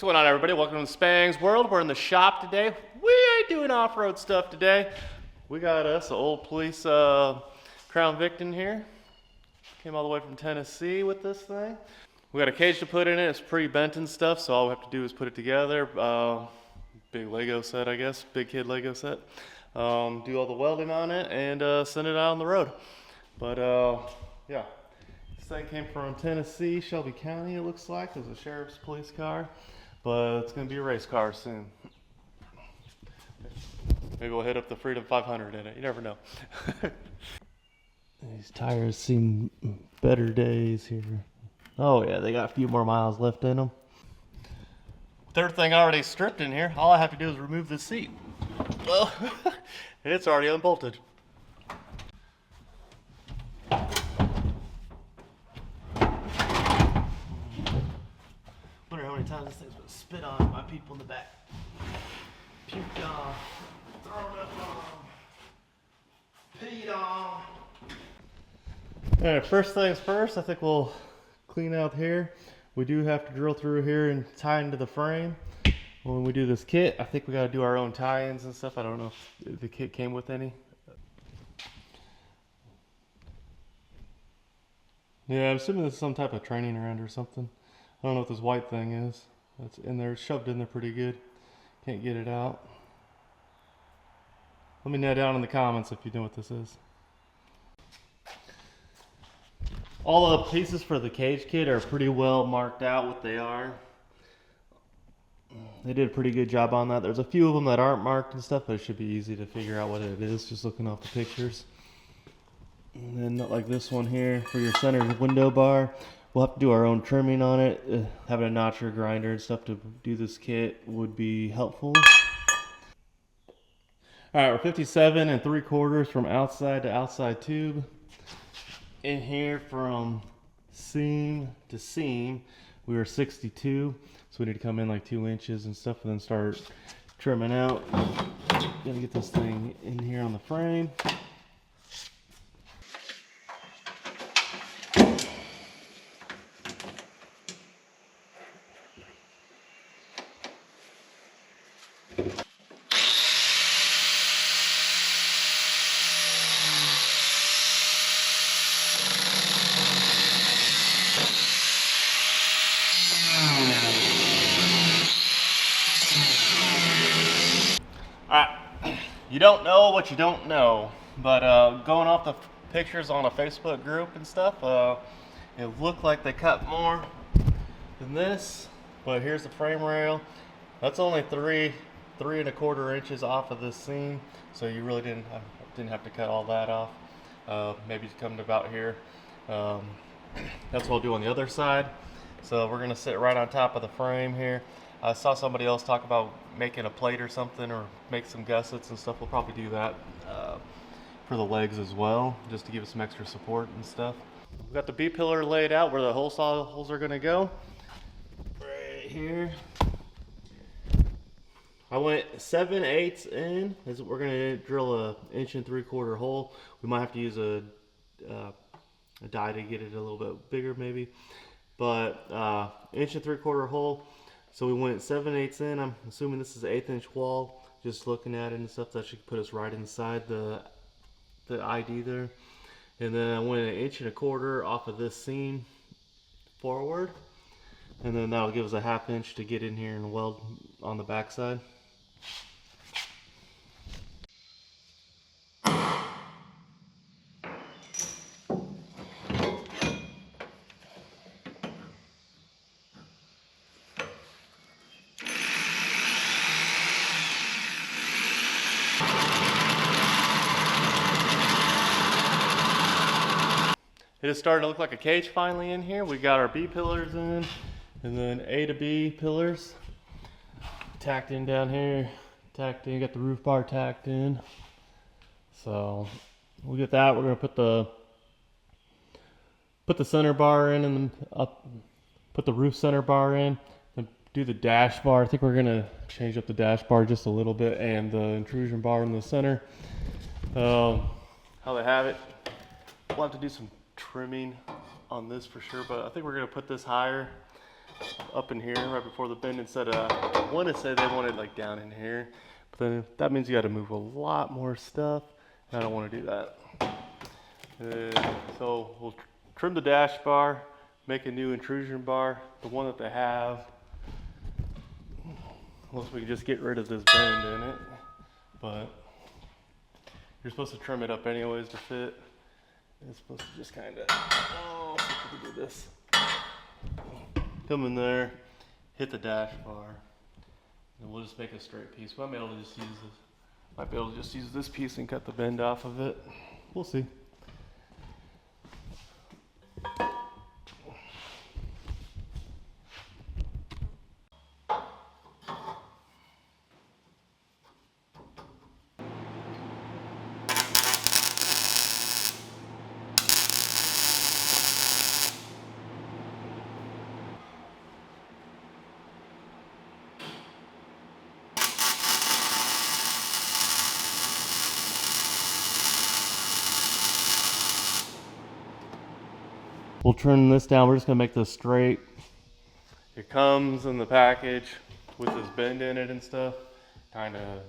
going on, everybody? Welcome to Spang's World. We're in the shop today. We ain't doing off-road stuff today. We got us an old police Crown Vic in here. Came all the way from Tennessee with this thing. We got a cage to put in it. It's pretty bent and stuff, so all we have to do is put it together. Big Lego set, I guess. Big kid Lego set. Do all the welding on it and send it out on the road. But yeah. This thing came from Tennessee, Shelby County, it looks like. It was a sheriff's police car, but it's going to be a race car soon. Maybe we'll hit up the Freedom 500 in it. You never know. These tires seem better days here. Oh yeah, they got a few more miles left in them. With everything already stripped in here, all I have to do is remove the seat. Well, it's already unbolted. Wonder how many times this thing's been spit on by people in the back. Puked on, thrown up on, peed on. Alright, first things first, I think we'll clean out here. We do have to drill through here and tie into the frame. When we do this kit, I think we got to do our own tie-ins and stuff. I don't know if the kit came with any. Yeah, I'm assuming this is some type of training around or something. I don't know what this white thing is. It's in there, shoved in there pretty good. Can't get it out. Let me know down in the comments if you know what this is. All the pieces for the cage kit are pretty well marked out what they are. They did a pretty good job on that. There's a few of them that aren't marked and stuff, but it should be easy to figure out what it is just looking off the pictures. And then like this one here for your center window bar. We'll have to do our own trimming on it. Having a notcher grinder and stuff to do this kit would be helpful. Alright, we're 57 3/4 from outside to outside tube. In here from seam to seam, we were 62. So we need to come in like 2 inches and stuff and then start trimming out. Gonna get this thing in here on the frame. You don't know what you don't know, but going off the pictures on a Facebook group and stuff, it looked like they cut more than this, but here's the frame rail. That's only 3 3/4 inches off of this seam, so you really didn't have to cut all that off. Maybe come to about here. That's what we'll do on the other side. So we're gonna sit right on top of the frame here. I saw somebody else talk about making a plate or something, or make some gussets and stuff. We'll probably do that for the legs as well, just to give it some extra support and stuff. We've got the B-pillar laid out where the hole saw holes are gonna go. Right here. I went 7/8 in. We're gonna drill a 1 3/4 hole. We might have to use a die to get it a little bit bigger maybe. But 1 3/4 hole. So we went 7/8 in. I'm assuming this is an 1/8 inch wall. Just looking at it and stuff, that should put us right inside the ID there. And then I went 1 1/4 off of this seam forward. And then that'll give us a 1/2 inch to get in here and weld on the backside. It is starting to look like a cage finally in here. We got our B pillars in, and then A to B pillars tacked in down here, tacked in, got the roof bar tacked in. So we get that. We're gonna put the center bar in and then put the roof center bar in, and do the dash bar. I think we're gonna change up the dash bar just a little bit and the intrusion bar in the center. How they have it. We'll have to do some trimming on this for sure, but I think we're gonna put this higher up in here right before the bend instead of, I want to say they want it like down in here, but then that means you got to move a lot more stuff, and I don't want to do that. So we'll trim the dash bar, make a new intrusion bar, the one that they have. Unless we can just get rid of this bend in it, but you're supposed to trim it up anyways to fit. It's supposed to just kind of, oh, see if we can do this. Come in there, hit the dash bar, and we'll just make a straight piece. We might be able to just use this. Might be able to just use this piece and cut the bend off of it. We'll see. We'll trim this down. We're just gonna make this straight. It comes in the package with this bend in it and stuff. Kind of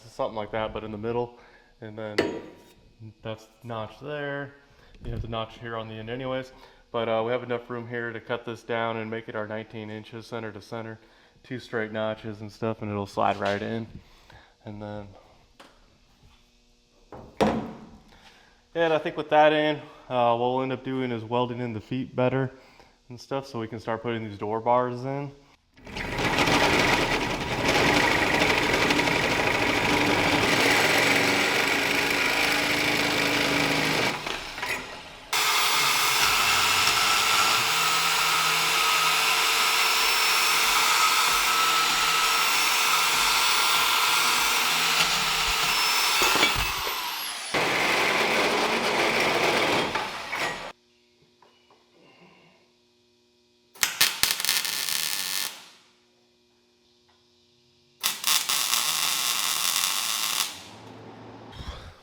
something like that, but in the middle. And then that's notch there. You have the notch here on the end anyways. But we have enough room here to cut this down and make it our 19 inches center to center. 2 straight notches and stuff, and it'll slide right in. And then, and I think with that in, what we'll end up doing is welding in the feet better and stuff so we can start putting these door bars in.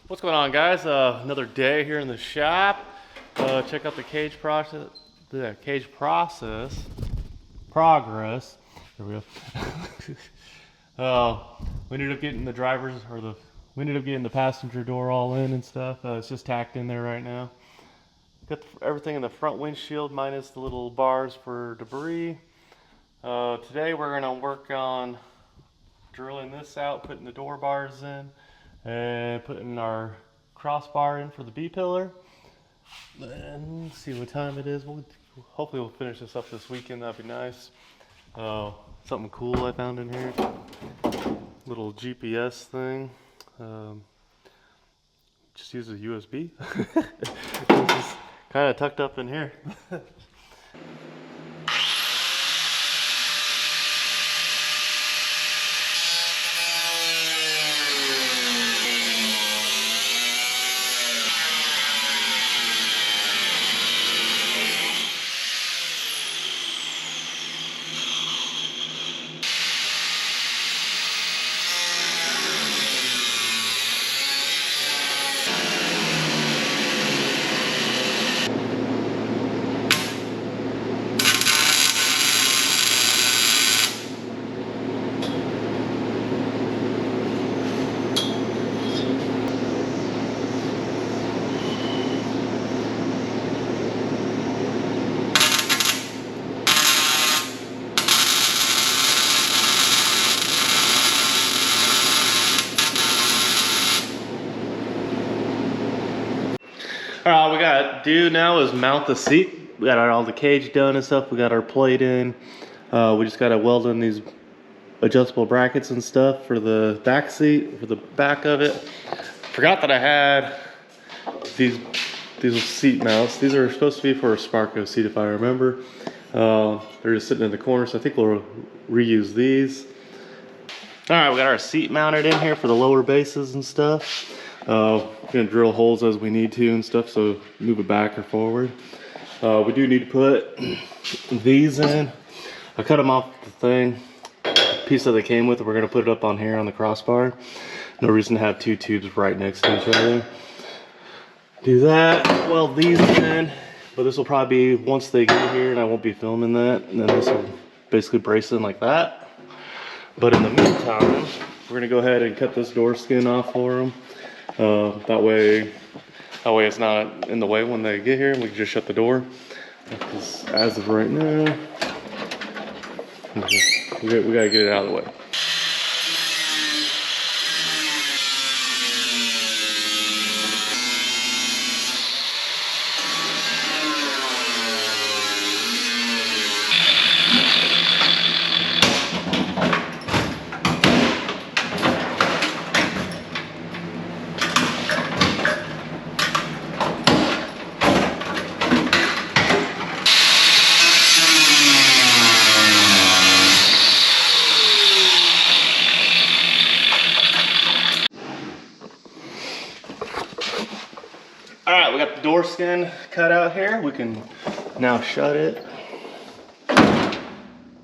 What's going on, guys? Another day here in the shop. Check out the cage process. Progress. There we go. We ended up getting the drivers we ended up getting the passenger door all in and stuff. It's just tacked in there right now. Got everything in the front windshield minus the little bars for debris. Today we're gonna work on drilling this out, putting the door bars in, and putting our crossbar in for the B-pillar. And see what time it is. Hopefully we'll finish this up this weekend. That'd be nice. Something cool I found in here. Little GPS thing. Just uses USB. It's just kind of tucked up in here. All we got to do now is mount the seat. We got all the cage done and stuff. We got our plate in. We just got to weld in these adjustable brackets and stuff for the back seat, for the back of it. Forgot that I had these seat mounts. These are supposed to be for a Sparco seat if I remember. They're just sitting in the corner, so I think we'll reuse these. All right, we got our seat mounted in here for the lower bases and stuff. We're gonna drill holes as we need to and stuff, so move it back or forward. We do need to put these in. I cut them off the thing, piece that they came with. We're gonna put it up on here on the crossbar. No reason to have 2 tubes right next to each other. Do that, weld these in, But this will probably be once they get here, and I won't be filming that. And then this will basically brace in like that. But in the meantime, we're gonna go ahead and cut this door skin off for them. That way it's not in the way when they get here, and we can just shut the door. Because as of right now, we gotta get it out of the way. All right, we got the door skin cut out here. We can now shut it.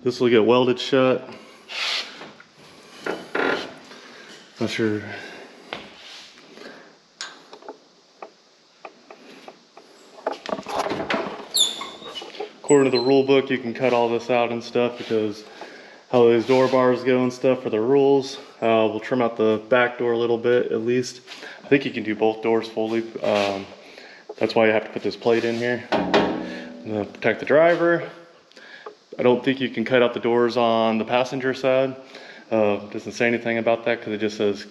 This will get welded shut. Not sure. According to the rule book, you can cut all this out and stuff because how these door bars go and stuff for the rules. We'll trim out the back door a little bit at least. I think you can do both doors fully. That's why you have to put this plate in here to protect the driver. I don't think you can cut out the doors on the passenger side. Doesn't say anything about that because it just says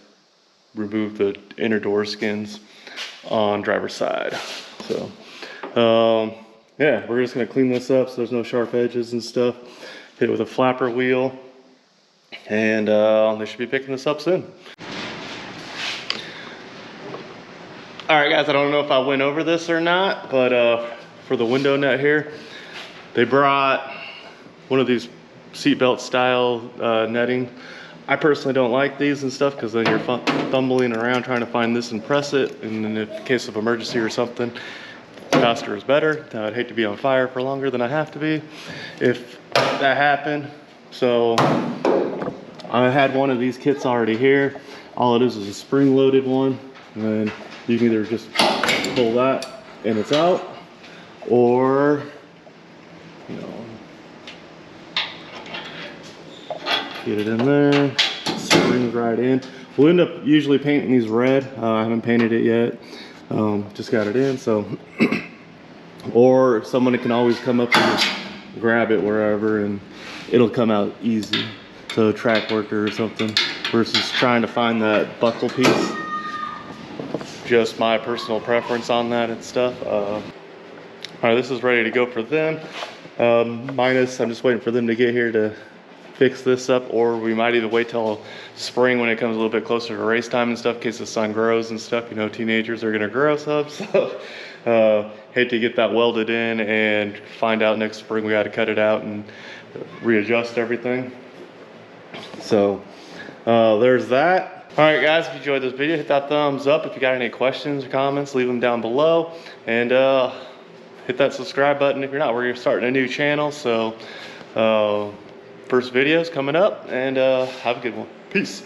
remove the inner door skins on driver's side. So yeah, we're just gonna clean this up so there's no sharp edges and stuff. Hit it with a flapper wheel, and they should be picking this up soon. All right, guys, I don't know if I went over this or not, but for the window net here, they brought one of these seatbelt style netting. I personally don't like these and stuff because then you're fumbling around trying to find this and press it, and in case of emergency or something, faster is better. I'd hate to be on fire for longer than I have to be if that happened. So I had one of these kits already here. All it is a spring loaded one, and you can either just pull that and it's out, or you know, get it in there, springs right in. We'll end up usually painting these red. I haven't painted it yet, just got it in. So or someone can always come up and just grab it wherever and it'll come out easy. So track worker or something, versus trying to find that buckle piece. Just my personal preference on that and stuff. All right, this is ready to go for them. Minus, I'm just waiting for them to get here to fix this up, or we might even wait till spring when it comes a little bit closer to race time and stuff, in case the sun grows and stuff. You know, teenagers are gonna grow up, so hate to get that welded in and find out next spring we gotta cut it out and readjust everything. So there's that. All right, guys, if you enjoyed this video, hit that thumbs up. If you got any questions or comments, leave them down below, and hit that subscribe button if you're not. We're starting a new channel, so first video's coming up, and have a good one. Peace.